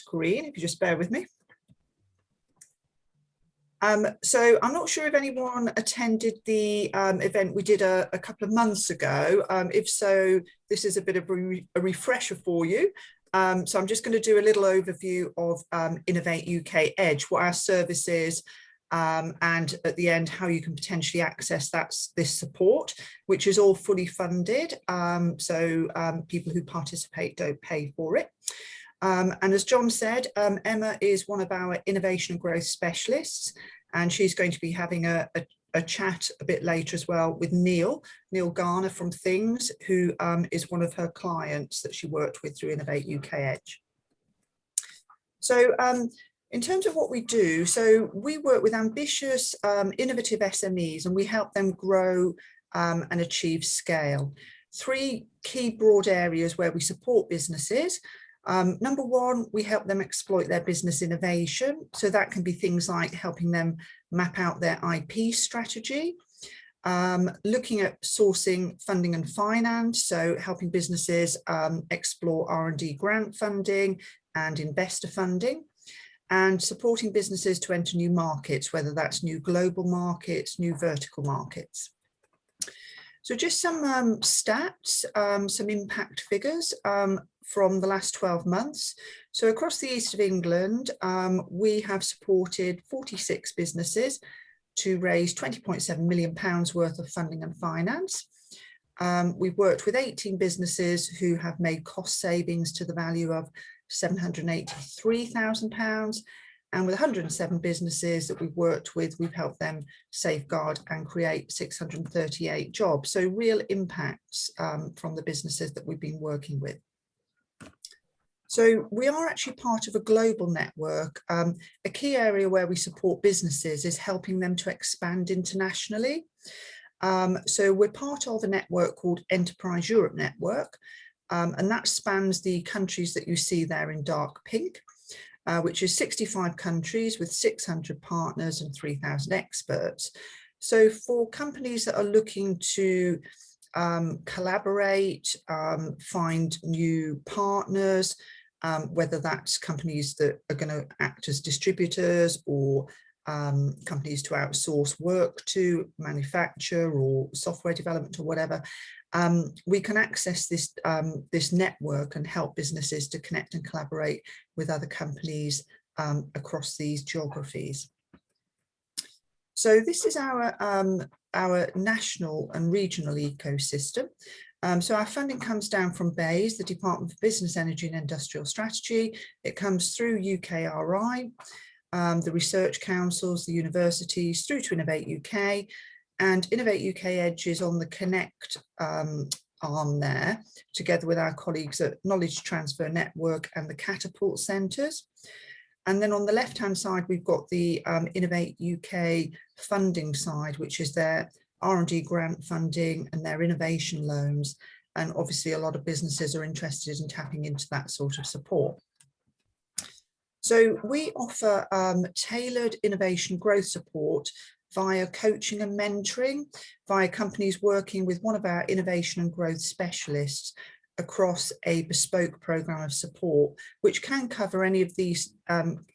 screen, if you just bear with me. So I'm not sure if anyone attended the event we did a couple of months ago. If so, this is a bit of a refresher for you. So I'm just going to do a little overview of Innovate UK EDGE, what our service is, and at the end, how you can potentially access this support, which is all fully funded. So people who participate don't pay for it. And as John said, Emma is one of our innovation and growth specialists, and she's going to be having a chat a bit later as well with Neil Garner from Things, who is one of her clients that she worked with through Innovate UK EDGE. So in terms of what we do, so we work with ambitious, innovative SMEs, and we help them grow and achieve scale. Three key broad areas where we support businesses. Number one, we help them exploit their business innovation. So that can be things like helping them map out their IP strategy, looking at sourcing funding and finance, so helping businesses explore R&D grant funding and investor funding, and supporting businesses to enter new markets, whether that's new global markets, new vertical markets. So just some stats, some impact figures from the last 12 months. So across the east of England, we have supported 46 businesses to raise £20.7 million worth of funding and finance. We've worked with 18 businesses who have made cost savings to the value of £783,000. And with 107 businesses that we've worked with, we've helped them safeguard and create 638 jobs. So real impacts from the businesses that we've been working with. So we are actually part of a global network. A key area where we support businesses is helping them to expand internationally. So we're part of a network called Enterprise Europe Network, and that spans the countries that you see there in dark pink. Which is 65 countries with 600 partners and 3,000 experts. So for companies that are looking to collaborate, find new partners, whether that's companies that are going to act as distributors or companies to outsource work to, manufacture or software development or whatever, we can access this, this network and help businesses to connect and collaborate with other companies across these geographies. So this is our national and regional ecosystem. So our funding comes down from BEIS, the Department for Business, Energy and Industrial Strategy. It comes through UKRI, the research councils, the universities, through to Innovate UK. And Innovate UK EDGE is on the Connect arm there, together with our colleagues at Knowledge Transfer Network and the Catapult Centres. And then on the left-hand side, we've got the Innovate UK funding side, which is their R&D grant funding and their innovation loans. And obviously a lot of businesses are interested in tapping into that sort of support. So we offer tailored innovation growth support via coaching and mentoring, via companies working with one of our innovation and growth specialists across a bespoke program of support, which can cover any of these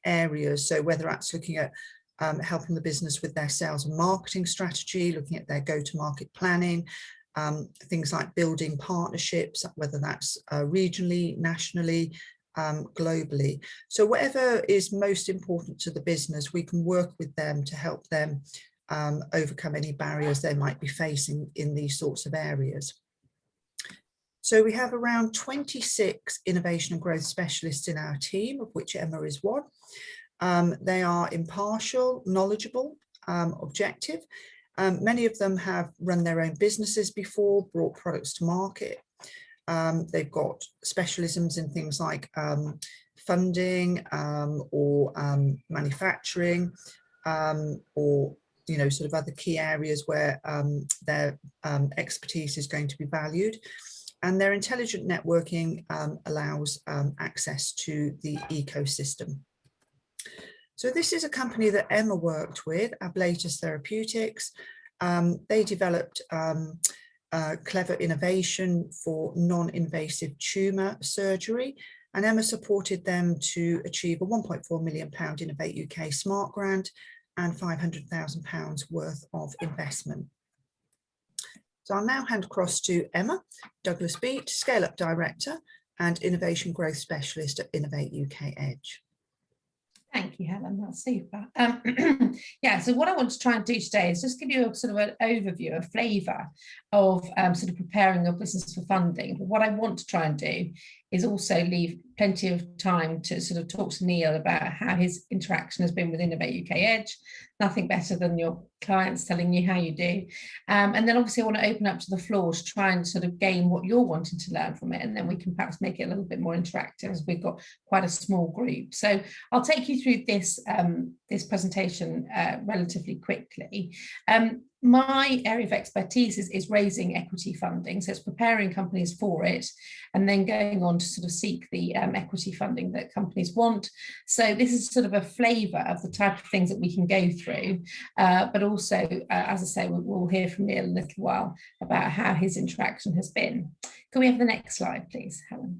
areas. So whether that's looking at helping the business with their sales and marketing strategy, looking at their go-to-market planning, things like building partnerships, whether that's regionally, nationally, globally. So whatever is most important to the business, we can work with them to help them overcome any barriers they might be facing in these sorts of areas. So we have around 26 innovation and growth specialists in our team, of which Emma is one. They are impartial, knowledgeable, objective. Many of them have run their own businesses before, brought products to market. They've got specialisms in things like funding or manufacturing or sort of other key areas where their expertise is going to be valued. And their intelligent networking allows access to the ecosystem. So this is a company that Emma worked with, Ablatus Therapeutics. They developed clever innovation for non-invasive tumour surgery. and Emma supported them to achieve a £1.4 million Innovate UK Smart Grant and £500,000 worth of investment. So I'll now hand across to Emma Douglas-Beat, Scale Up Director and Innovation Growth Specialist at Innovate UK EDGE. Thank you, Helen. That's super. Yeah, so what I want to try and do today is just give you a sort of an overview, a flavour of sort of preparing your business for funding. But what I want to try and do is also leave plenty of time to sort of talk to Neil about how his interaction has been with Innovate UK EDGE. Nothing better than your clients telling you how you do. And then obviously I want to open up to the floor to try and sort of gain what you're wanting to learn from it. And then we can perhaps make it a little bit more interactive as we've got quite a small group. So I'll take you through this, this presentation relatively quickly. My area of expertise is raising equity funding. So it's preparing companies for it and then going on to sort of seek the equity funding that companies want. So this is sort of a flavour of the type of things that we can go through. But also, as I say, we'll hear from Neil in a little while about how his interaction has been. Can we have the next slide, please, Helen?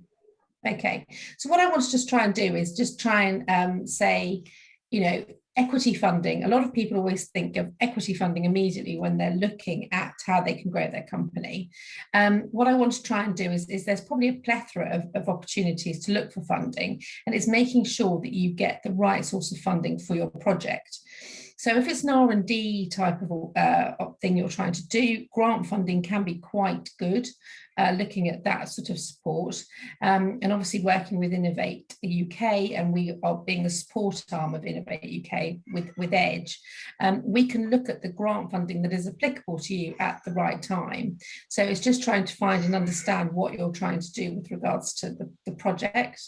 Okay, so what I want to just try and do is just try and say, you know, equity funding. A lot of people always think of equity funding immediately when they're looking at how they can grow their company. What I want to try and do is there's probably a plethora of opportunities to look for funding, and it's making sure that you get the right source of funding for your project. So if it's an R&D type of thing you're trying to do, grant funding can be quite good, looking at that sort of support. And obviously working with Innovate UK, and we are being the support arm of Innovate UK with EDGE, we can look at the grant funding that is applicable to you at the right time. So it's just trying to find and understand what you're trying to do with regards to the project.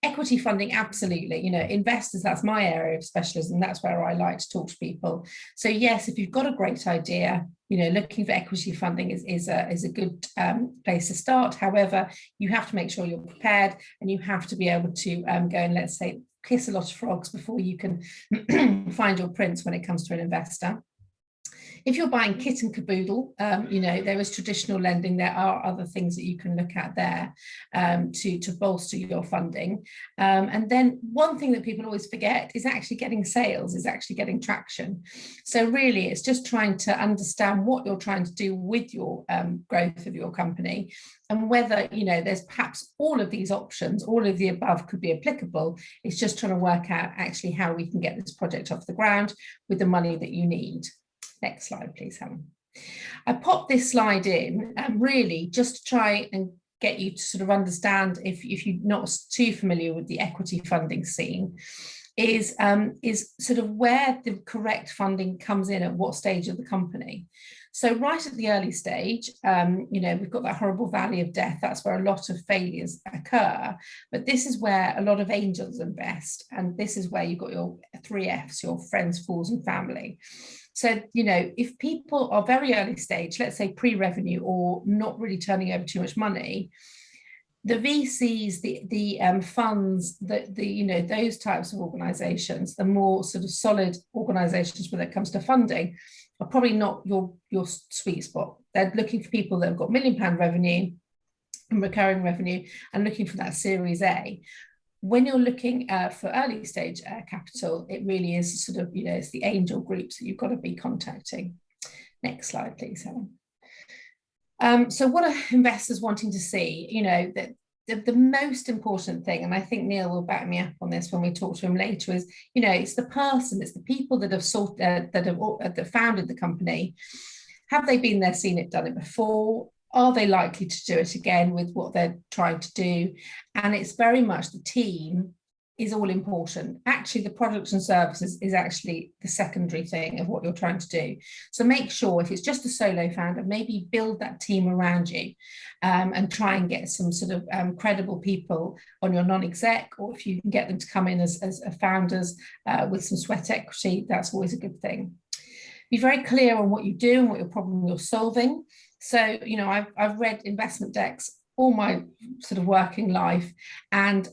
Equity funding, absolutely. You know, investors, that's my area of specialism. That's where I like to talk to people. So yes, if you've got a great idea, you know, looking for equity funding is a good place to start. However, you have to make sure you're prepared, and you have to be able to go and, let's say, kiss a lot of frogs before you can find your prince when it comes to an investor. If you're buying kit and caboodle, you know, there is traditional lending. There are other things that you can look at there to bolster your funding. And then one thing that people always forget is actually getting sales, is actually getting traction. So really, it's just trying to understand what you're trying to do with your growth of your company, and whether, you know, there's perhaps all of these options, all of the above could be applicable. It's just trying to work out actually how we can get this project off the ground with the money that you need. Next slide, please, Helen. I popped this slide in really just to try and get you to sort of understand, if you're not too familiar with the equity funding scene, is sort of where the correct funding comes in at what stage of the company. So right at the early stage, you know, we've got that horrible valley of death. That's where a lot of failures occur. But this is where a lot of angels invest. And this is where you've got your 3 Fs, your friends, fools, and family. So, you know, if people are very early stage, let's say pre-revenue or not really turning over too much money, the VCs, the funds, you know, those types of organisations, the more sort of solid organisations when it comes to funding, are probably not your sweet spot. They're looking for people that have got £1 million revenue and recurring revenue, and looking for that Series A. When you're looking for early stage capital, it really is sort of, you know, it's the angel groups that you've got to be contacting. Next slide, please, Helen. So what are investors wanting to see? You know, that the most important thing, and I think Neil will back me up on this when we talk to him later, is, you know, it's the person, it's the people that have that founded the company. Have they been there, seen it, done it before? Are they likely to do it again with what they're trying to do? And it's very much the team is all important. Actually, the products and services is actually the secondary thing of what you're trying to do. So make sure, if it's just a solo founder, maybe build that team around you, and try and get some sort of credible people on your non-exec, or if you can get them to come in as founders with some sweat equity, that's always a good thing. Be very clear on what you do and what your problem you're solving. So, you know, I've read investment decks all my sort of working life, and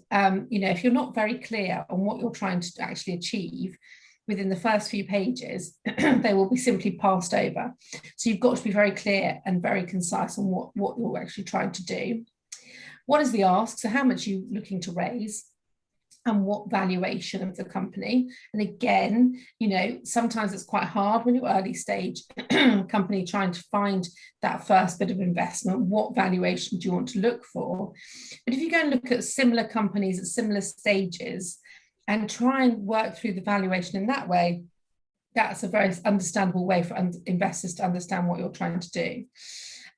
you know, if you're not very clear on what you're trying to actually achieve within the first few pages, they will be simply passed over. So you've got to be very clear and very concise on what you're actually trying to do. What is the ask? So how much are you looking to raise? And what valuation of the company. And again, you know, sometimes it's quite hard when you're early stage company trying to find that first bit of investment. What valuation do you want to look for? But if you go and look at similar companies at similar stages and try and work through the valuation in that way, that's a very understandable way for investors to understand what you're trying to do.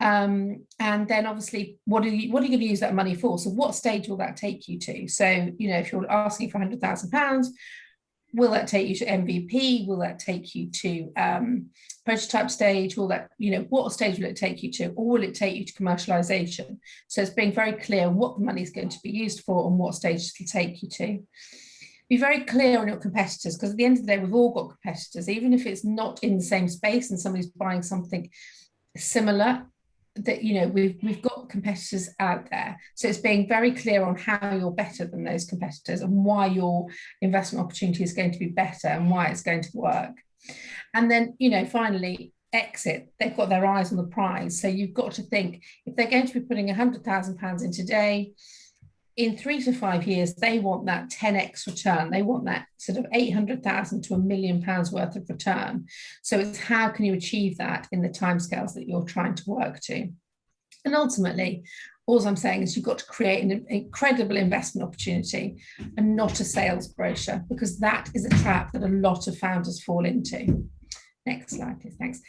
And then obviously, what are you going to use that money for? So what stage will that take you to? So, you know, if you're asking for £100,000, will that take you to MVP? Will that take you to prototype stage? Will that, you know, what stage will it take you to? Or will it take you to commercialization? So it's being very clear what the money is going to be used for and what stage it will take you to. Be very clear on your competitors, because at the end of the day, we've all got competitors, even if it's not in the same space and somebody's buying something similar, that, you know, we've got competitors out there. So it's being very clear on how you're better than those competitors and why your investment opportunity is going to be better and why it's going to work. And then, you know, finally, exit. They've got their eyes on the prize. So you've got to think, if they're going to be putting £100,000 in today, in 3 to 5 years, they want that 10x return. They want that sort of 800,000 to £1 million worth of return. So it's how can you achieve that in the timescales that you're trying to work to? And ultimately, all I'm saying is you've got to create an incredible investment opportunity and not a sales brochure, because that is a trap that a lot of founders fall into. Next slide, please. Thanks.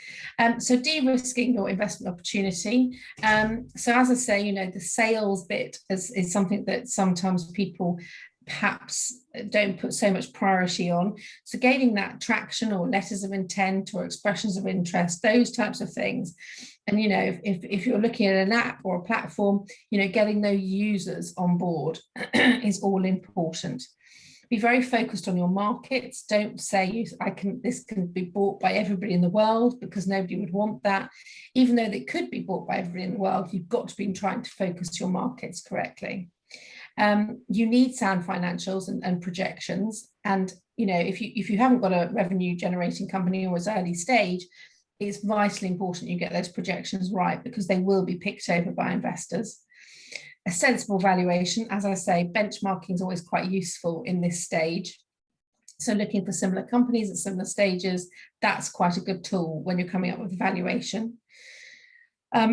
So de-risking your investment opportunity. So as I say, you know, the sales bit is something that sometimes people perhaps don't put so much priority on. So gaining that traction or letters of intent or expressions of interest, those types of things. And, you know, if you're looking at an app or a platform, you know, getting those users on board is all important. Be very focused on your markets. Don't say this can be bought by everybody in the world, because nobody would want that. Even though they could be bought by everybody in the world, you've got to be trying to focus your markets correctly. You need sound financials and projections. And, you know, if you haven't got a revenue generating company or it's early stage, it's vitally important you get those projections right, because they will be picked over by investors. A sensible valuation, as I say, benchmarking is always quite useful in this stage. So looking for similar companies at similar stages, that's quite a good tool when you're coming up with a valuation.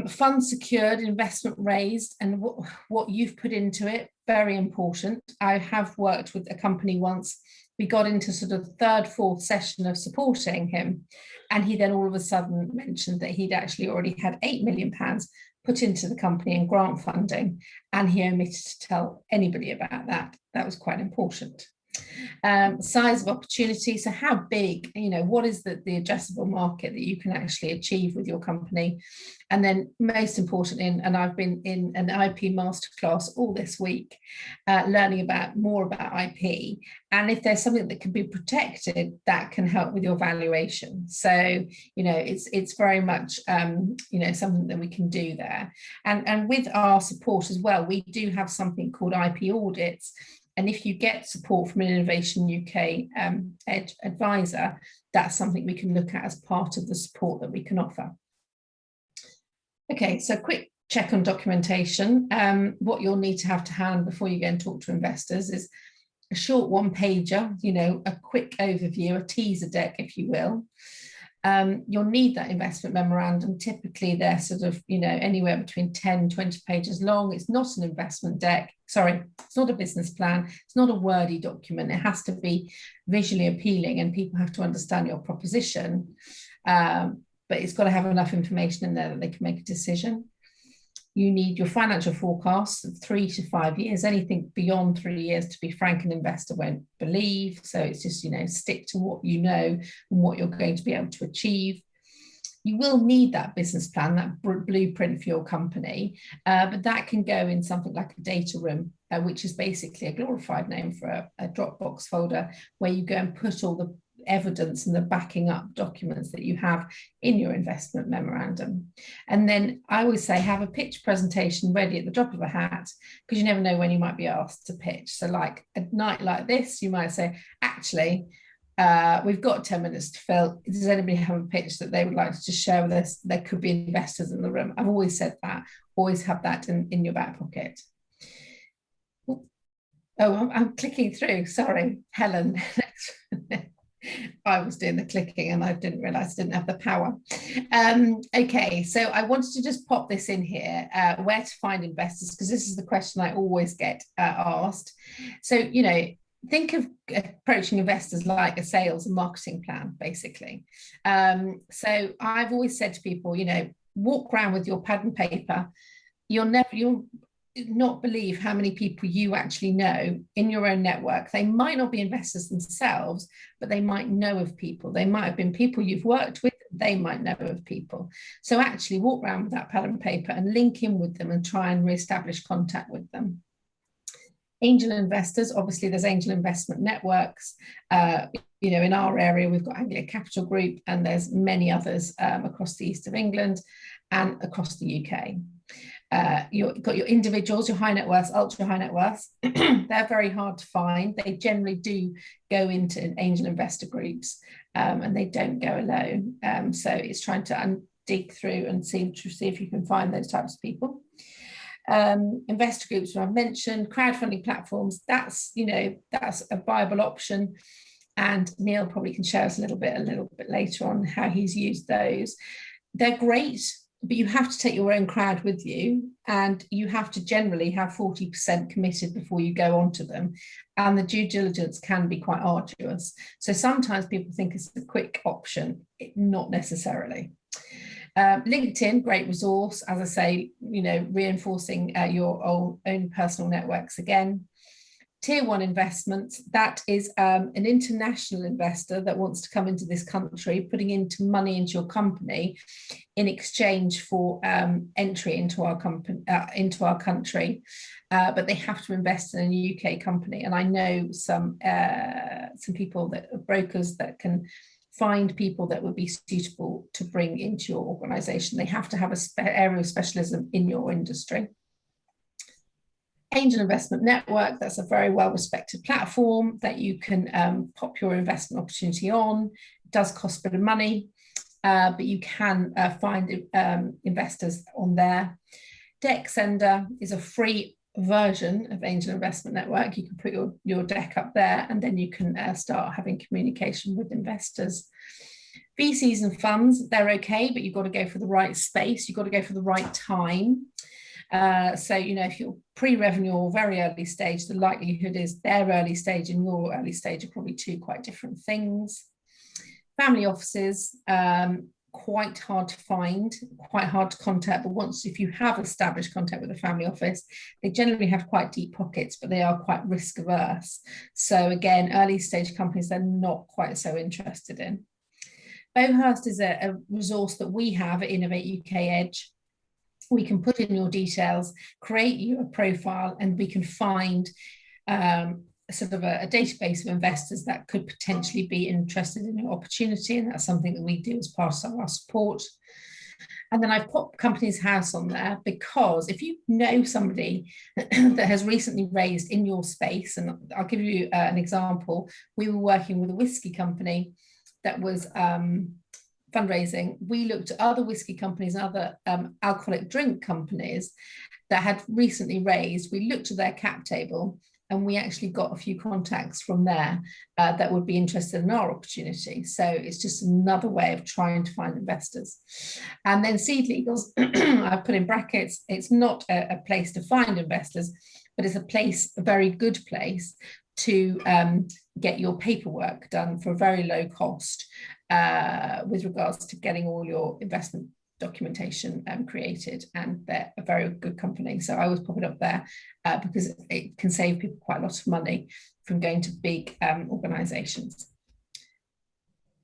Funds secured, investment raised, and what you've put into it, very important. I have worked with a company once. We got into sort of third, fourth session of supporting him, and he then all of a sudden mentioned that he'd actually already had £8 million put into the company in grant funding, and he omitted to tell anybody about that. That was quite important. Size of opportunity, so how big, you know, what is the addressable market that you can actually achieve with your company? And then most importantly, and I've been in an IP masterclass all this week, learning more about IP, and if there's something that can be protected, that can help with your valuation. So, you know, it's very much, you know, something that we can do there. And with our support as well, we do have something called IP audits. And if you get support from an Innovation UK EDGE advisor, that's something we can look at as part of the support that we can offer. Okay, so quick check on documentation. What you'll need to have to hand before you go and talk to investors is a short one-pager, you know, a quick overview, a teaser deck, if you will. You'll need that investment memorandum. Typically, they're sort of, you know, anywhere between 10, 20 pages long. It's not an investment deck. Sorry, it's not a business plan. It's not a wordy document. It has to be visually appealing and people have to understand your proposition. But it's got to have enough information in there that they can make a decision. You need your financial forecasts of 3 to 5 years. Anything beyond 3 years, to be frank, an investor won't believe. So it's just, you know, stick to what you know and what you're going to be able to achieve. You will need that business plan, that blueprint for your company, but that can go in something like a data room, which is basically a glorified name for a Dropbox folder where you go and put all the evidence and the backing up documents that you have in your investment memorandum. And then I always say have a pitch presentation ready at the drop of a hat, because you never know when you might be asked to pitch. So like a night like this, you might say, actually, we've got 10 minutes to fill. Does anybody have a pitch that they would like to share with us? There could be investors in the room. I've always said that. Always have that in your back pocket. Oh, I'm clicking through. Sorry, Helen. I was doing the clicking and I didn't realize I didn't have the power. Okay, so I wanted to just pop this in here, where to find investors, because this is the question I always get asked. So, you know, think of approaching investors like a sales and marketing plan, basically. So I've always said to people, you know, walk around with your pad and paper. You'll not believe how many people you actually know in your own network. They might not be investors themselves, but they might know of people. They might have been people you've worked with. They might know of people. So actually walk around with that pad and paper and link in with them and try and reestablish contact with them. Angel investors, obviously there's angel investment networks. You know, in our area, we've got Anglia Capital Group, and there's many others across the east of England and across the UK. You've got your individuals, your high net worths, ultra high net worths. They're very hard to find. They generally do go into angel investor groups, and they don't go alone. So it's trying to dig through and see if you can find those types of people. Investor groups, I've mentioned, crowdfunding platforms. That's, you know, that's a viable option. And Neil probably can share us a little bit later on how he's used those. They're great, but you have to take your own crowd with you, and you have to generally have 40% committed before you go onto them. And the due diligence can be quite arduous. So sometimes people think it's a quick option, not necessarily. LinkedIn, great resource, as I say, you know, reinforcing your own personal networks again. Tier 1 investments, that is an international investor that wants to come into this country, putting into money into your company in exchange for entry into our country, but they have to invest in a UK company. And I know some people that are brokers that can find people that would be suitable to bring into your organisation. They have to have an area of specialism in your industry. Angel Investment Network, that's a very well-respected platform that you can pop your investment opportunity on. It does cost a bit of money, but you can find investors on there. Deck Sender is a free version of Angel Investment Network. You can put your deck up there, and then you can start having communication with investors. VCs and funds, they're okay, but you've got to go for the right space. You've got to go for the right time. So, you know, if you're pre-revenue or very early stage, the likelihood is their early stage and your early stage are probably two quite different things. Family offices, quite hard to find, quite hard to contact, but if you have established contact with a family office, they generally have quite deep pockets, but they are quite risk averse. So again, early stage companies they're not quite so interested in. Bowhurst is a resource that we have at Innovate UK EDGE. We can put in your details, create you a profile, and we can find sort of a database of investors that could potentially be interested in your opportunity, and that's something that we do as part of our support. And then I've put Companies House on there because if you know somebody that has recently raised in your space, and I'll give you an example, we were working with a whiskey company that was fundraising. We looked at other whiskey companies and other alcoholic drink companies that had recently raised. We looked at their cap table, and we actually got a few contacts from there that would be interested in our opportunity. So it's just another way of trying to find investors. And then Seed Legals, I've put in brackets, it's not a place to find investors, but it's a very good place to get your paperwork done for a very low cost with regards to getting all your investment documentation created, and they're a very good company. So I always pop it up there because it can save people quite a lot of money from going to big organisations.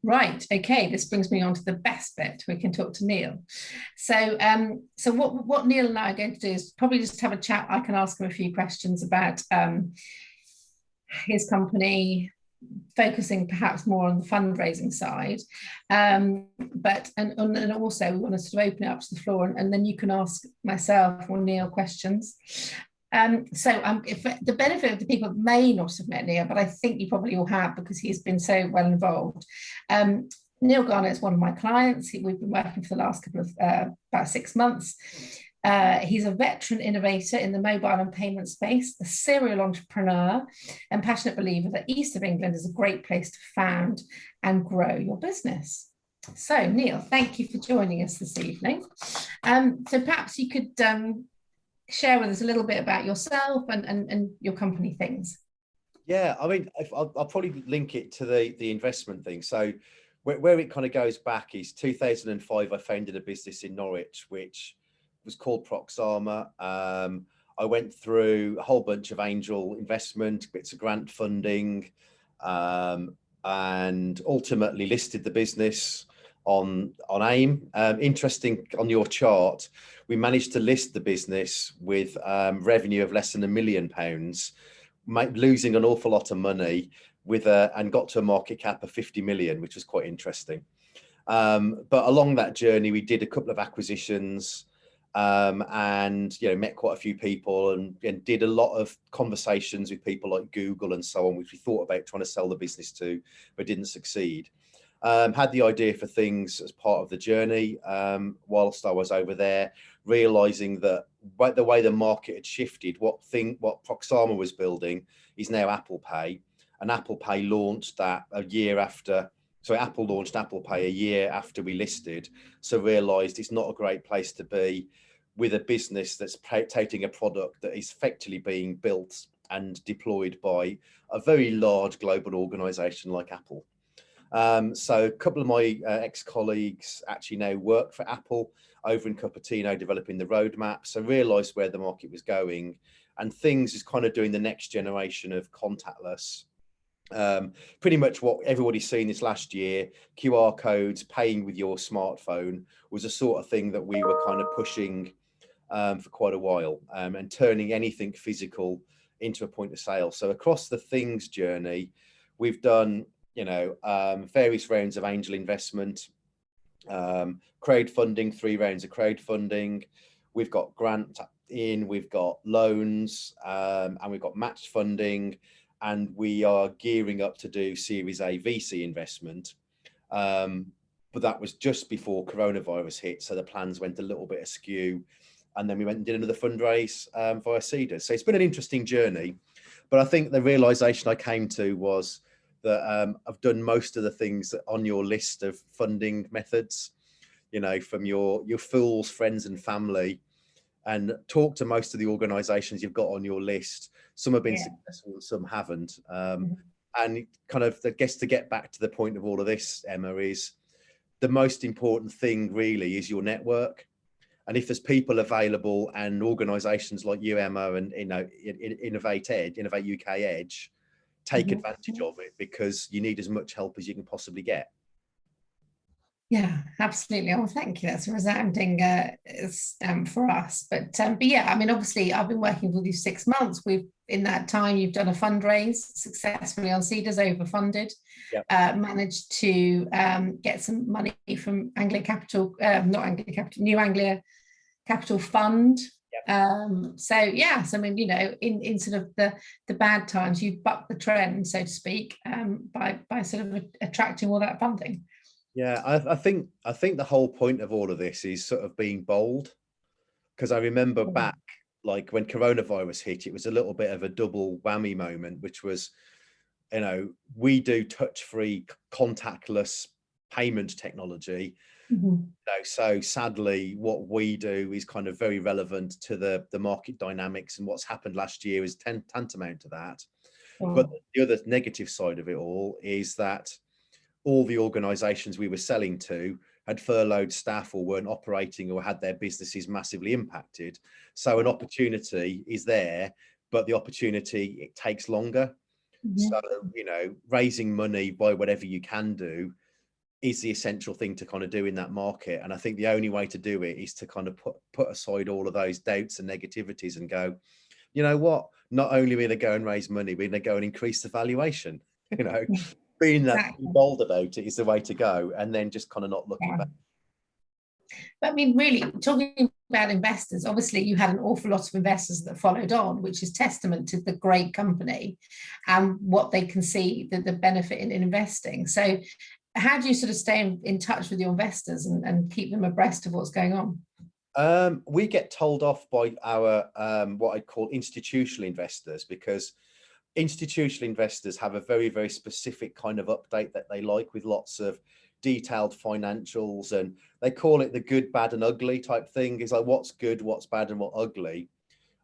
Right, okay, this brings me on to the best bit. We can talk to Neil. So what Neil and I are going to do is probably just have a chat. I can ask him a few questions about his company, focusing perhaps more on the fundraising side, but also we want to sort of open it up to the floor, and then you can ask myself or Neil questions. If the benefit of the people may not have met Neil, but I think you probably all have because he's been so well involved. Neil Garner is one of my clients. We've been working for the last couple of about 6 months. He's a veteran innovator in the mobile and payment space, a serial entrepreneur, and passionate believer that East of England is a great place to found and grow your business. So, Neil, thank you for joining us this evening. So perhaps you could share with us a little bit about yourself and your company things. Yeah, I mean, I'll probably link it to the investment thing. So where it kind of goes back is 2005, I founded a business in Norwich, which was called Proxama. I went through a whole bunch of angel investment, bits of grant funding, and ultimately listed the business on AIM. Interesting, on your chart, we managed to list the business with revenue of less than £1 million, losing an awful lot of money and got to a market cap of 50 million, which was quite interesting. But along that journey, we did a couple of acquisitions, and met quite a few people, and did a lot of conversations with people like Google and so on, which we thought about trying to sell the business to, but didn't succeed. Had the idea for things as part of the journey whilst I was over there, realizing that the way the market had shifted, what Proxama was building is now Apple Pay, and Apple Pay launched that a year after. So Apple launched Apple Pay a year after we listed, so realized it's not a great place to be with a business that's taking a product that is effectively being built and deployed by a very large global organization like Apple. So a couple of my ex-colleagues actually now work for Apple over in Cupertino, developing the roadmap. So realised where the market was going, and things is kind of doing the next generation of contactless. Pretty much what everybody's seen this last year, QR codes, paying with your smartphone, was a sort of thing that we were kind of pushing for quite a while, and turning anything physical into a point of sale. So across the things journey, we've done various rounds of angel investment, crowdfunding, 3 rounds of crowdfunding. We've got grant in, we've got loans, and we've got matched funding, and we are gearing up to do Series A VC investment. But that was just before coronavirus hit, so the plans went a little bit askew. And then we went and did another fundraise via Seeders. So it's been an interesting journey. But I think the realization I came to was that I've done most of the things that on your list of funding methods, from your fools, friends and family, and talk to most of the organizations you've got on your list. Some have been successful, some haven't. And kind of, I guess, to get back to the point of all of this, Emma, is the most important thing really is your network. And if there's people available and organizations like you, Emma, and Innovate UK EDGE, take advantage of it, because you need as much help as you can possibly get. Yeah, absolutely. Oh, thank you. That's a resounding stamp for us. But yeah, I mean, obviously, I've been working with you 6 months. In that time, you've done a fundraise successfully on Seeders, overfunded, managed to get some money from Anglia Capital, not Anglia Capital, New Anglia Capital Fund. So yes, I mean, in sort of the bad times, you bucked the trend, so to speak, by sort of attracting all that funding. Yeah, I think the whole point of all of this is sort of being bold, because I remember back, like when coronavirus hit, it was a little bit of a double whammy moment, which was, we do touch-free, contactless payment technology. So sadly, what we do is kind of very relevant to the market dynamics, and what's happened last year is tantamount to that. But the other negative side of it all is that all the organizations we were selling to had furloughed staff or weren't operating or had their businesses massively impacted. So an opportunity is there, but the opportunity, it takes longer. So, raising money by whatever you can do is the essential thing to kind of do in that market. And I think the only way to do it is to kind of put aside all of those doubts and negativities and go, you know what, not only are we going to go and raise money, we're going to go and increase the valuation. Being that bold about it is the way to go, and then just kind of not looking back. But I mean, really, talking about investors, obviously you had an awful lot of investors that followed on, which is testament to the great company and what they can see, the benefit in investing. So how do you sort of stay in touch with your investors and keep them abreast of what's going on? We get told off by our what I call institutional investors, because institutional investors have a very, very specific kind of update that they like, with lots of detailed financials, and they call it the good, bad and ugly type thing. It's like what's good, what's bad and what ugly.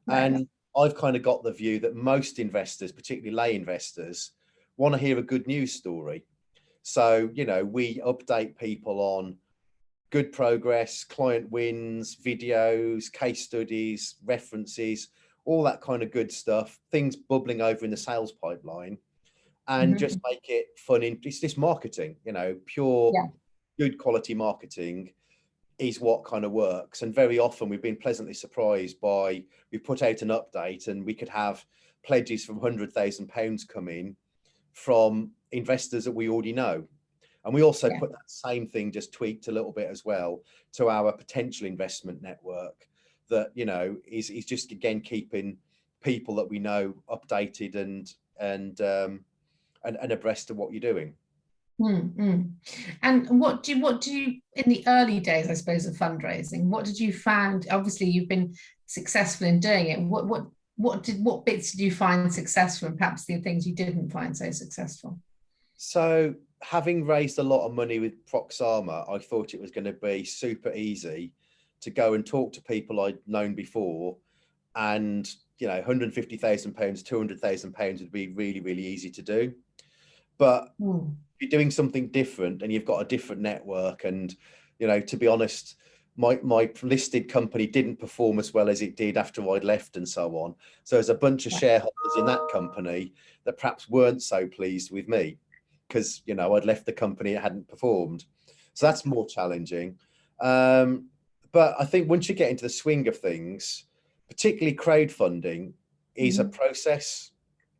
Right. And I've kind of got the view that most investors, particularly lay investors, want to hear a good news story. So, you know, we update people on good progress, client wins, videos, case studies, references, all that kind of good stuff, things bubbling over in the sales pipeline, and just make it fun. It's just marketing, you know, pure, good quality marketing is what kind of works. And very often we've been pleasantly surprised by, we put out an update and we could have pledges from £100,000 come in from investors that we already know. And we also put that same thing, just tweaked a little bit as well, to our potential investment network, that, you know, is just again keeping people that we know updated and abreast of what you're doing. And what do you in the early days, I suppose, of fundraising, what did you find? Obviously you've been successful in doing it. What bits did you find successful, and perhaps the things you didn't find so successful? So, having raised a lot of money with Proxama, I thought it was going to be super easy to go and talk to people I'd known before, and, you know, £150,000, £200,000 would be really, really easy to do. But if you're doing something different and you've got a different network, and, you know, to be honest, my listed company didn't perform as well as it did after I'd left and so on. So there's a bunch of shareholders in that company that perhaps weren't so pleased with me, because, you know, I'd left the company, it hadn't performed. So that's more challenging. But I think once you get into the swing of things, particularly crowdfunding is a process.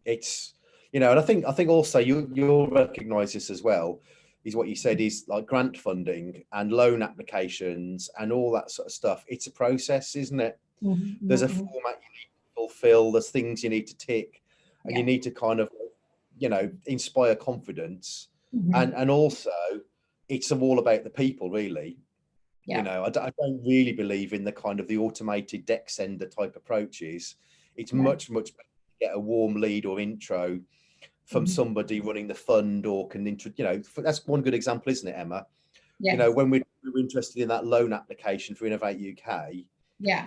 It's, you know, and I think also you'll recognize this as well, is what you said, is like grant funding and loan applications and all that sort of stuff. It's a process, isn't it? There's a format you need to fulfill, there's things you need to tick, and you need to kind of, you know, inspire confidence. And also it's all about the people, really. You know, I don't really believe in the kind of the automated deck sender type approaches. It's much better to get a warm lead or intro from somebody running the fund, or can you know, that's one good example, isn't it, Emma? You know, when we were interested in that loan application for Innovate UK,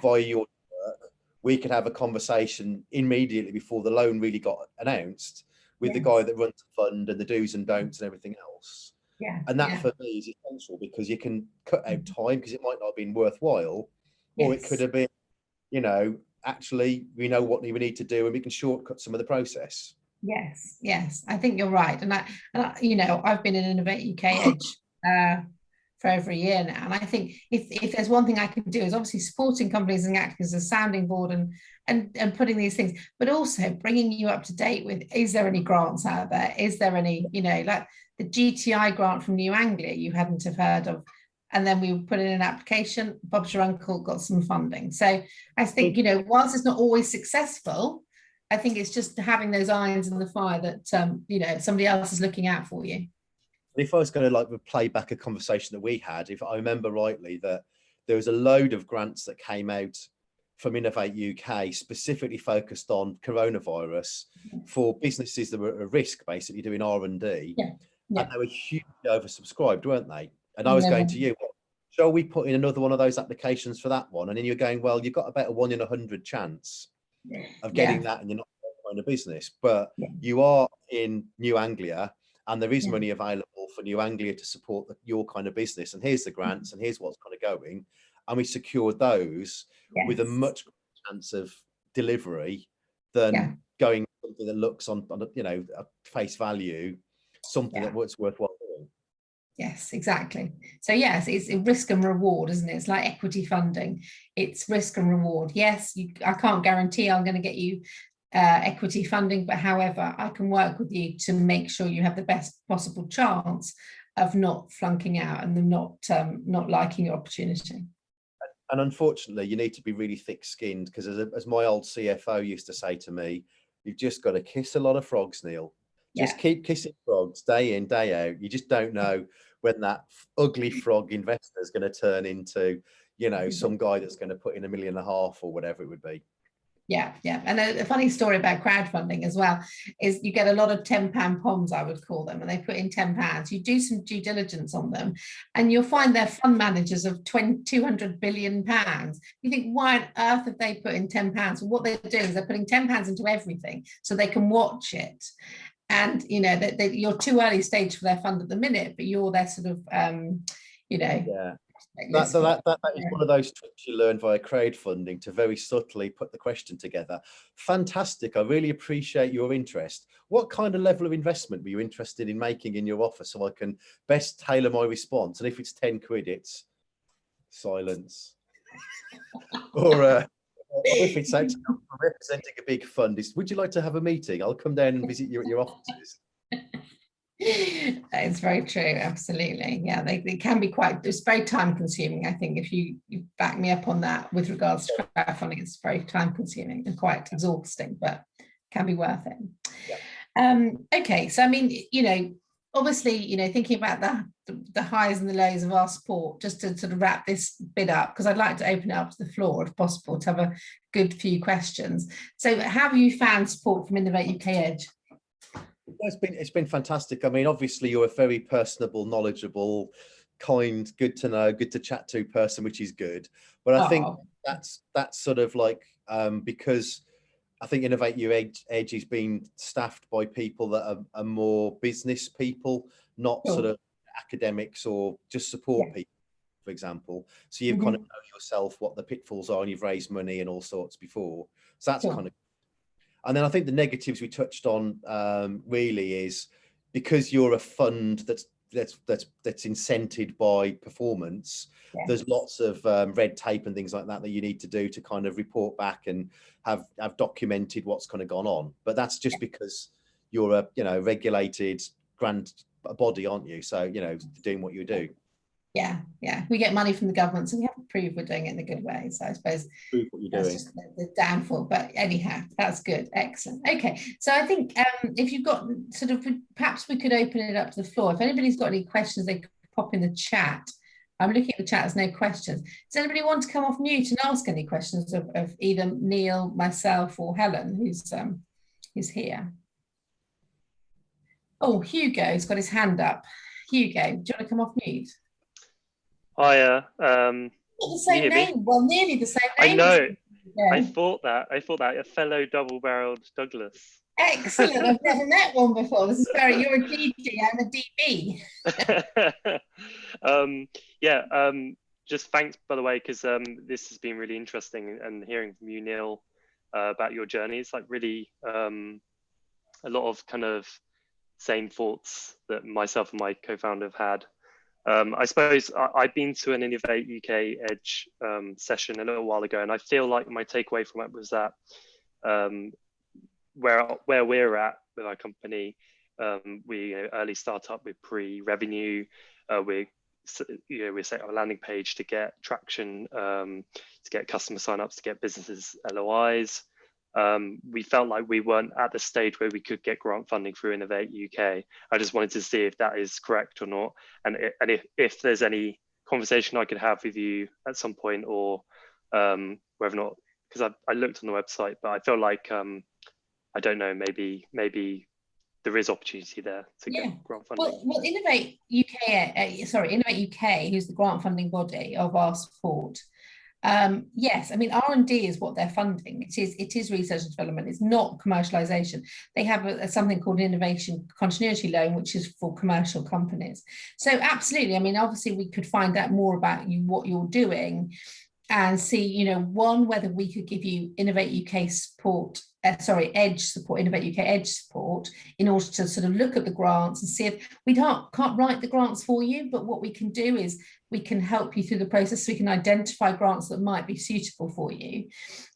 via your work, we could have a conversation immediately before the loan really got announced with the guy that runs the fund, and the do's and don'ts and everything else. And that for me is essential, because you can cut out time, because it might not have been worthwhile, or it could have been, you know, actually we know what we need to do and we can shortcut some of the process. Yes, I think you're right. And I you know, I've been in Innovate UK EDGE for over a year now, and I think if there's one thing I can do, is obviously supporting companies and acting as a sounding board and putting these things, but also bringing you up to date with, is there any grants out there? Is there any, you know, like the GTI grant from New Anglia you hadn't have heard of, and then we put in an application, Bob's your uncle, got some funding. So I think, you know, whilst it's not always successful, I think it's just having those irons in the fire that, you know, somebody else is looking out for you. If I was going to like play back a conversation that we had, if I remember rightly, that there was a load of grants that came out from Innovate UK specifically focused on coronavirus for businesses that were at risk, basically doing R&D. And they were hugely oversubscribed, weren't they? And I was going to you, well, shall we put in another one of those applications for that one? And then you're going, well, you've got about a 1 in 100 chance of getting that, and you're not in a business, but you are in New Anglia, and there is money available for New Anglia to support your kind of business, and here's the grants, and here's what's kind of going, and we secured those with a much greater chance of delivery than going something that looks on you know, a face value, something that was worthwhile doing. Yes, exactly. So yes, it's a risk and reward, isn't it? It's like equity funding. It's risk and reward. Yes, I can't guarantee I'm going to get you equity funding, but however, I can work with you to make sure you have the best possible chance of not flunking out and them not liking your opportunity. And unfortunately, you need to be really thick-skinned, because as my old CFO used to say to me, you've just got to kiss a lot of frogs, Neil. Just keep kissing frogs day in, day out. You just don't know when that ugly frog investor is going to turn into, you know, some guy that's going to put in £1.5 million or whatever it would be. Yeah, yeah. And a funny story about crowdfunding as well is you get a lot of £10 poms, I would call them, and they put in £10. You do some due diligence on them and you'll find they're fund managers of 200 billion pounds. You think, why on earth have they put in £10? Well, what they're doing is they're putting £10 into everything so they can watch it. And, you know, you're too early stage for their fund at the minute, but you're their sort of, you know, yeah. That is one of those tricks you learn via crowdfunding, to very subtly put the question together. Fantastic. I really appreciate your interest. What kind of level of investment were you interested in making in your offer, so I can best tailor my response? And if it's 10 quid, it's silence. Or if it's actually representing a big fund, would you like to have a meeting? I'll come down and visit you at your offices. It's very true, absolutely. Yeah, they can be it's very time consuming. I think if you back me up on that with regards to crowdfunding, it's very time consuming and quite exhausting, but can be worth it. Yeah. Okay, so I mean, you know, obviously, you know, thinking about the highs and the lows of our support, just to sort of wrap this bit up, because I'd like to open it up to the floor if possible to have a good few questions. So have you found support from Innovate UK EDGE? It's been fantastic. I mean, obviously you're a very personable, knowledgeable, kind, good to know, good to chat to person, which is good. But I think that's sort of like because I think Innovate UK EDGE is being staffed by people that are more business people, not sort of academics or just support people, for example. So you've kind of know yourself what the pitfalls are, and you've raised money and all sorts before. So that's kind of. And then I think the negatives we touched on really is because you're a fund that's incented by performance. Yeah. There's lots of red tape and things like that you need to do to kind of report back and have documented what's kind of gone on. But that's just because you're a regulated grand body, aren't you? So doing what you do. Yeah, we get money from the government, so we have to prove we're doing it in a good way. So I suppose prove what you're that's doing. Just the downfall. But anyhow, that's good, excellent. Okay, so I think if you've got sort of, perhaps we could open it up to the floor. If anybody's got any questions, they could pop in the chat. I'm looking at the chat. There's no questions. Does anybody want to come off mute and ask any questions of either Neil, myself, or Helen, who's here? Oh, Hugo's got his hand up. Hugo, do you want to come off mute? Hiya. The same name. Well, nearly the same name. I know. I thought that. A fellow double-barreled Douglas. Excellent. I've never met one before. This is you're a DD, I'm a DB. Just thanks, by the way, because this has been really interesting, and hearing from you, Neil, about your journey. It's like really a lot of kind of same thoughts that myself and my co-founder have had. I suppose I've been to an Innovate UK EDGE session a little while ago, and I feel like my takeaway from it was that where we're at with our company, we early startup with pre-revenue, we set up a landing page to get traction, to get customer signups, to get businesses LOIs. We felt like we weren't at the stage where we could get grant funding through Innovate UK. I just wanted to see if that is correct or not, and if there's any conversation I could have with you at some point, or whether or not, because I looked on the website, but I feel like I don't know, maybe there is opportunity there to get grant funding. Well, Innovate UK, who's the grant funding body of our support. Yes, I mean, R&D is what they're funding. It is research and development. It's not commercialization. They have something called an innovation continuity loan, which is for commercial companies. So absolutely, I mean, obviously we could find out more about what you're doing and see, one, whether we could give you Innovate UK support, EDGE support, Innovate UK EDGE support, in order to sort of look at the grants and see if we can't write the grants for you, but what we can do is we can help you through the process. So we can identify grants that might be suitable for you,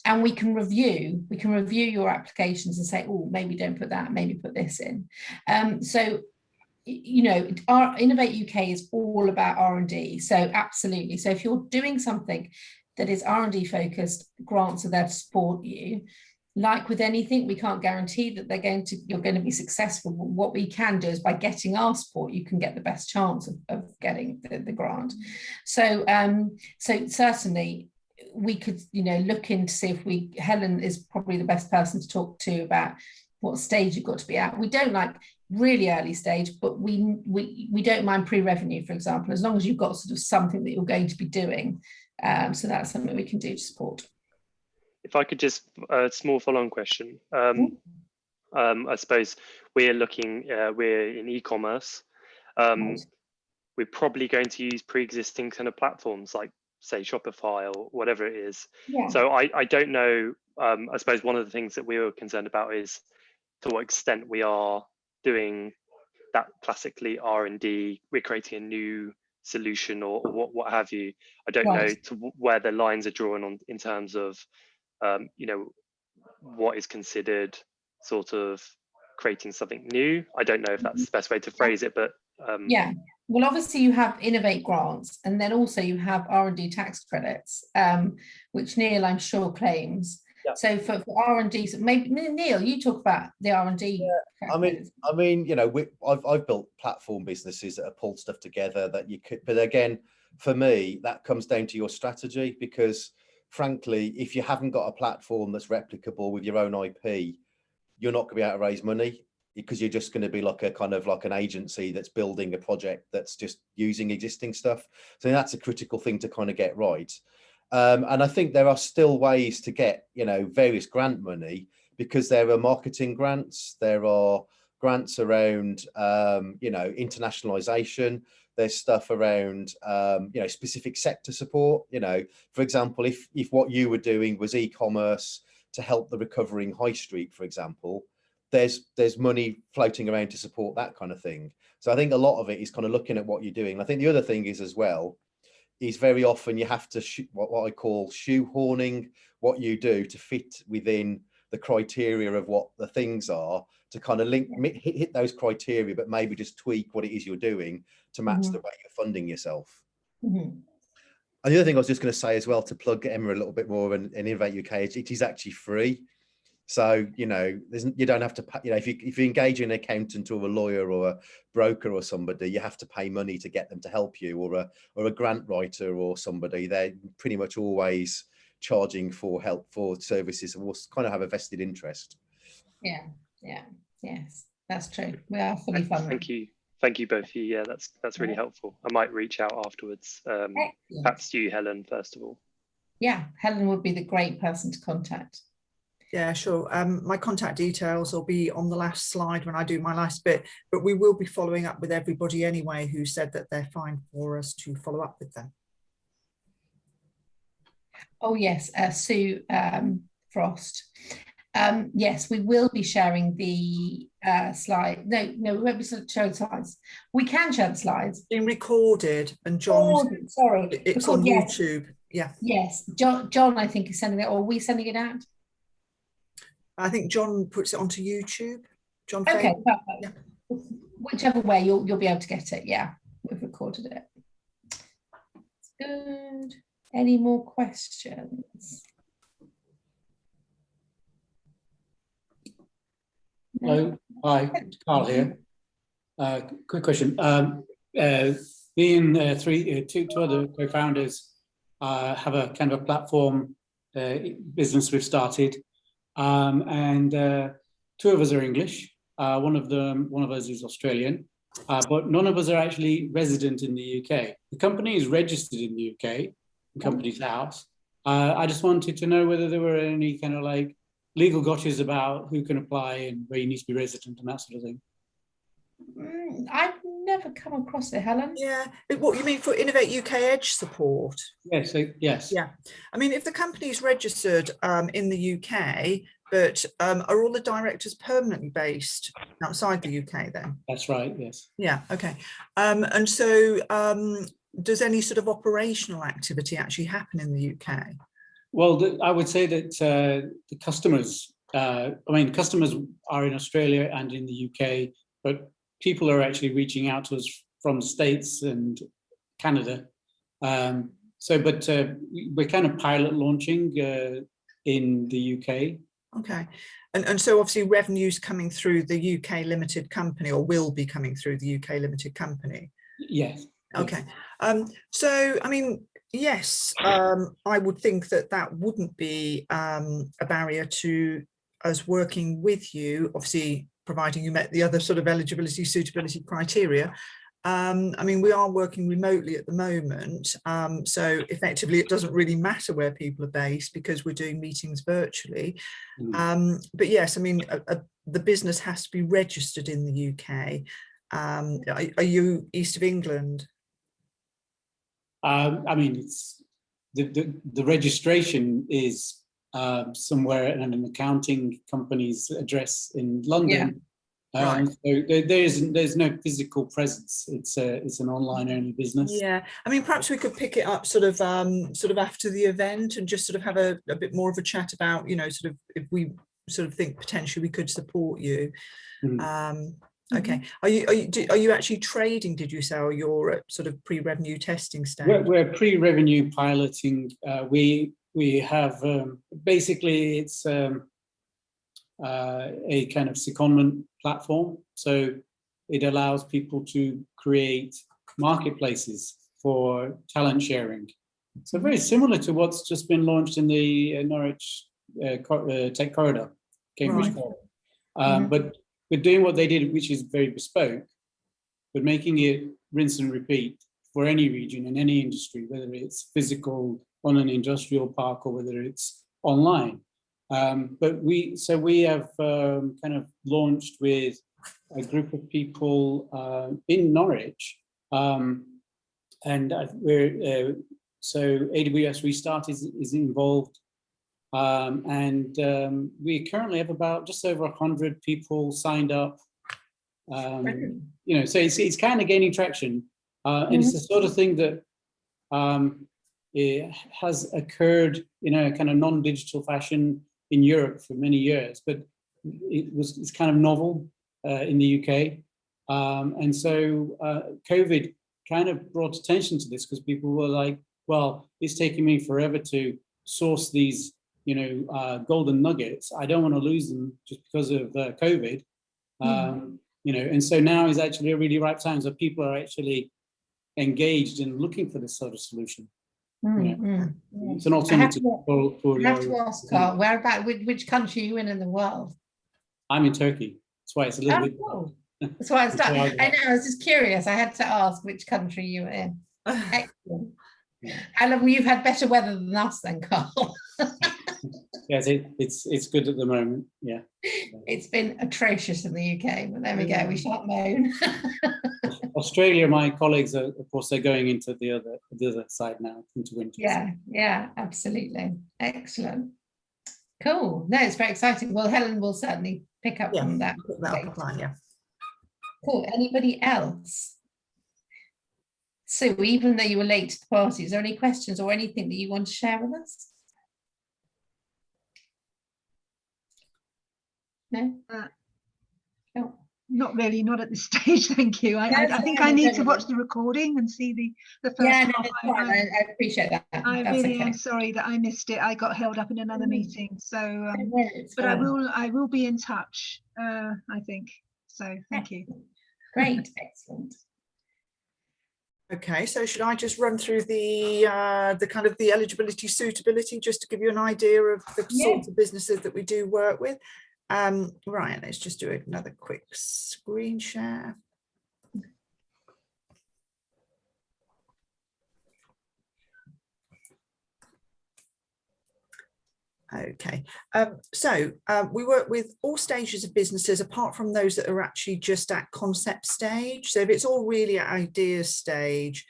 and we can review your applications and say, oh, maybe don't put that, maybe put this in. So our Innovate UK is all about R&D. So absolutely. So if you're doing something that is R&D focused, grants are there to support you. like with anything, we can't guarantee that you're going to be successful. But what we can do is by getting our support, you can get the best chance of getting the grant. So so certainly we could, look in to see if Helen is probably the best person to talk to about what stage you've got to be at. We don't like really early stage, but we don't mind pre-revenue, for example, as long as you've got sort of something that you're going to be doing. So that's something we can do to support. If I could just a small follow-on question. I suppose we're in e-commerce. We're probably going to use pre-existing kind of platforms like, say, Shopify or whatever it is. Yeah. So I don't know. I suppose one of the things that we were concerned about is to what extent we are doing that classically R&D. We're creating a new solution or what have you. I don't know to where the lines are drawn on in terms of what is considered sort of creating something new. I don't know if that's the best way to phrase it, but yeah. Well, obviously you have Innovate grants, and then also you have R&D tax credits, which Neil, I'm sure, claims. Yep. So for R&D, so maybe Neil, you talk about the R&D. Yeah. I mean, I've built platform businesses that have pulled stuff together that you could, but again, for me, that comes down to your strategy, because frankly, if you haven't got a platform that's replicable with your own IP, you're not going to be able to raise money, because you're just going to be like a kind of like an agency that's building a project that's just using existing stuff. So that's a critical thing to kind of get right. And I think there are still ways to get, various grant money, because there are marketing grants, there are grants around, internationalization. There's stuff around, specific sector support. For example, if what you were doing was e-commerce to help the recovering high street, for example, there's money floating around to support that kind of thing. So I think a lot of it is kind of looking at what you're doing. I think the other thing is as well, is very often you have to what I call shoehorning what you do to fit within the criteria of what the things are, to kind of hit those criteria, but maybe just tweak what it is you're doing to match the way you're funding yourself. And the other thing I was just going to say as well, to plug Emma a little bit more, and Innovate UK, it is actually free. So, you don't have to pay, if you engage an accountant or a lawyer or a broker or somebody, you have to pay money to get them to help you, or a grant writer or somebody. They're pretty much always charging for help for services, and will kind of have a vested interest. Yes, that's true. We are fully funded. Thank you both of you. Yeah, that's really helpful. I might reach out afterwards. Perhaps to you, Helen, first of all. Yeah, Helen would be the great person to contact. Yeah, sure. My contact details will be on the last slide when I do my last bit, but we will be following up with everybody anyway who said that they're fine for us to follow up with them. Oh yes, Sue Frost. Yes, we will be sharing the slide. No, we won't be showing slides. We can share the slides. It's been recorded, and John. Sorry, it's on YouTube. Yeah. Yes, John, I think is sending it, or are we sending it out? I think John puts it onto YouTube. John. Okay, perfect. Yeah. Whichever way, you'll be able to get it. Yeah, we've recorded it. Good. Any more questions? Hello, hi, Carl here. Quick question. Me and two other co-founders have a kind of a platform business we've started, and two of us are English. One of us is Australian, but none of us are actually resident in the UK. The company is registered in the UK, the company's house. I just wanted to know whether there were any kind of like legal gotchas about who can apply and where you need to be resident and that sort of thing. I've never come across it, Helen. Yeah, what you mean for Innovate UK EDGE support? Yes, yes. Yeah, I mean, if the company's registered in the UK, but are all the directors permanently based outside the UK then? That's right, yes. Yeah, okay. And so does any sort of operational activity actually happen in the UK? Well, I would say that the customers, customers are in Australia and in the UK, but people are actually reaching out to us from the States and Canada. But we're kind of pilot launching in the UK. Okay. And so obviously revenues coming through the UK limited company, or will be coming through the UK limited company. Yes. Okay. So, I mean, yes, I would think that that wouldn't be a barrier to us working with you, obviously, providing you met the other sort of eligibility, suitability criteria. I mean, we are working remotely at the moment, so effectively it doesn't really matter where people are based because we're doing meetings virtually. But yes, I mean, the business has to be registered in the UK. Are you east of England? I mean, it's the registration is somewhere in an accounting company's address in London. Right. So there's no physical presence. It's an online only business. Yeah, I mean, perhaps we could pick it up sort of after the event and just sort of have a bit more of a chat about, you know, sort of if we sort of think potentially we could support you. Okay. Are you actually trading, did you say, or you're at sort of pre-revenue testing stage? We're pre-revenue piloting. We have basically it's a kind of secondment platform. So it allows people to create marketplaces for talent sharing. So very similar to what's just been launched in the Norwich Tech Corridor, Cambridge Corridor. But we're doing what they did, which is very bespoke, but making it rinse and repeat for any region and any industry, whether it's physical on an industrial park or whether it's online. But we have kind of launched with a group of people in Norwich, and we're so AWS Restart is involved, and we currently have about just over 100 people signed up. You know, so it's kind of gaining traction, and it's the sort of thing that it has occurred in a kind of non-digital fashion in Europe for many years, but it's kind of novel in the UK, and so COVID kind of brought attention to this because people were like, well, it's taking me forever to source these, you know, golden nuggets. I don't want to lose them just because of COVID, you know, and so now is actually a really ripe time. So people are actually engaged in looking for this sort of solution. It's an alternative. I have to ask, Carl, which country are you in the world? I'm in Turkey. That's why it's a little bit. Cool. That's why I started. I know, I was just curious. I had to ask which country you were in. Excellent. How long you've had better weather than us then, Carl? Yes, it's good at the moment. Yeah. It's been atrocious in the UK, but there we go. We shan't moan. Australia, my colleagues are, of course, they're going into the other side now, into winter. Yeah, absolutely. Excellent. Cool. No, it's very exciting. Well, Helen will certainly pick up from that. Put that up online, yeah. Cool. Anybody else? So even though you were late to the party, is there any questions or anything that you want to share with us? No? No. Not really, not at this stage, thank you. I think I need to watch the recording and see the first half. I appreciate that. I really am sorry that I missed it. I got held up in another meeting. So, but I will be in touch, I think. So thank you. Great, excellent. Okay, so should I just run through the kind of the eligibility suitability just to give you an idea of the sorts of businesses that we do work with? Right, let's just do another quick screen share. Okay, so we work with all stages of businesses apart from those that are actually just at concept stage. So if it's all really at idea stage,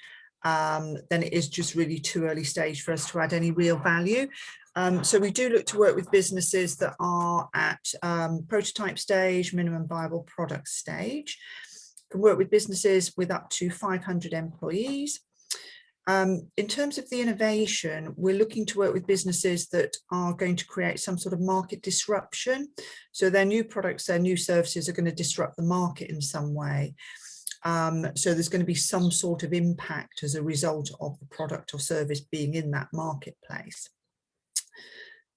then it is just really too early stage for us to add any real value. So we do look to work with businesses that are at prototype stage, minimum viable product stage. Can work with businesses with up to 500 employees. In terms of the innovation, we're looking to work with businesses that are going to create some sort of market disruption. So their new products, their new services are going to disrupt the market in some way. So there's going to be some sort of impact as a result of the product or service being in that marketplace.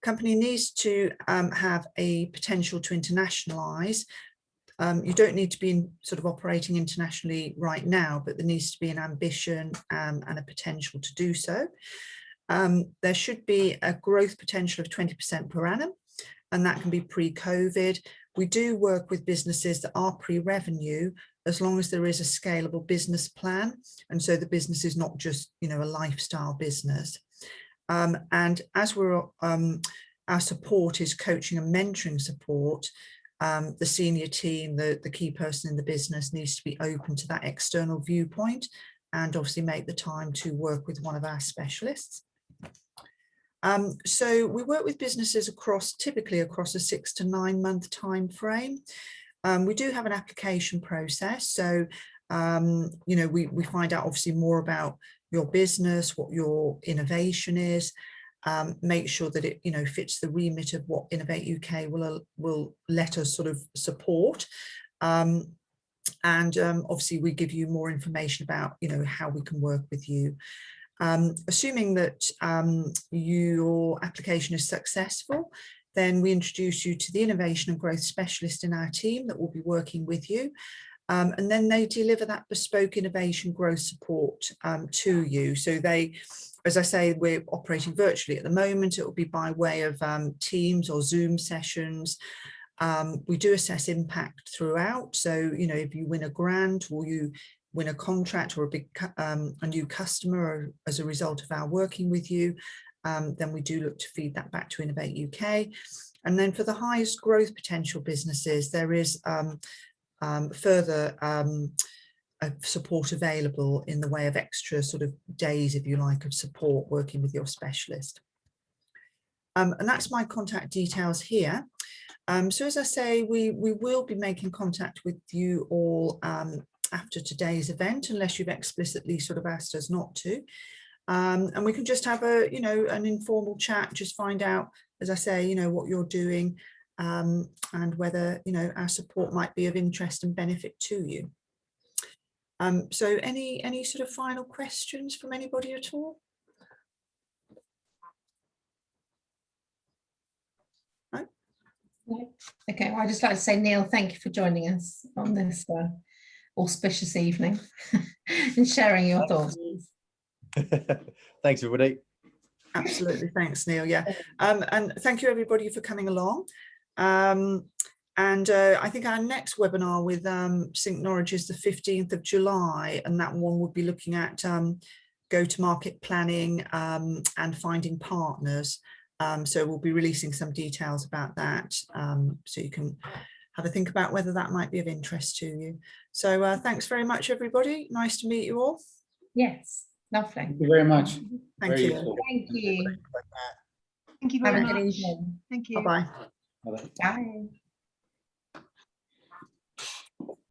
Company needs to have a potential to internationalise. You don't need to be sort of operating internationally right now, but there needs to be an ambition and a potential to do so. There should be a growth potential of 20% per annum, and that can be pre-COVID. We do work with businesses that are pre-revenue, as long as there is a scalable business plan. And so the business is not just, you know, a lifestyle business. And as we're, our support is coaching and mentoring support, the senior team, the key person in the business needs to be open to that external viewpoint and obviously make the time to work with one of our specialists. So we work with businesses typically across a 6 to 9 month time frame. We do have an application process. So, you know, we find out obviously more about your business, what your innovation is, make sure that it, you know, fits the remit of what Innovate UK will let us sort of support. Obviously we give you more information about, you know, how we can work with you. Assuming that your application is successful, then we introduce you to the innovation and growth specialist in our team that will be working with you. And then they deliver that bespoke innovation growth support to you. So they, as I say, we're operating virtually at the moment. It will be by way of Teams or Zoom sessions. We do assess impact throughout. So, you know, if you win a grant or you win a contract or a new customer as a result of our working with you, then we do look to feed that back to Innovate UK. And then for the highest growth potential businesses, there is further support available in the way of extra sort of days, if you like, of support working with your specialist. And that's my contact details here. So as I say, we will be making contact with you all after today's event, unless you've explicitly sort of asked us not to. And we can just have a, you know, an informal chat, just find out, as I say, you know, what you're doing and whether, you know, our support might be of interest and benefit to you. So any sort of final questions from anybody at all? No? No. Okay, well, I'd just like to say, Neil, thank you for joining us on this auspicious evening and sharing your thoughts. Thanks, everybody. Absolutely, thanks, Neil. Yeah, and thank you everybody for coming along. I think our next webinar with SyncNorwich is the 15th of July, and that one would be looking at go-to-market planning and finding partners. So we'll be releasing some details about that, so you can have a think about whether that might be of interest to you. So thanks very much, everybody. Nice to meet you all. Yes, lovely. Thank you very much. Thank you. Thank you. Thank you very much. Have a good evening. Thank you. Bye-bye. Bye-bye. Bye.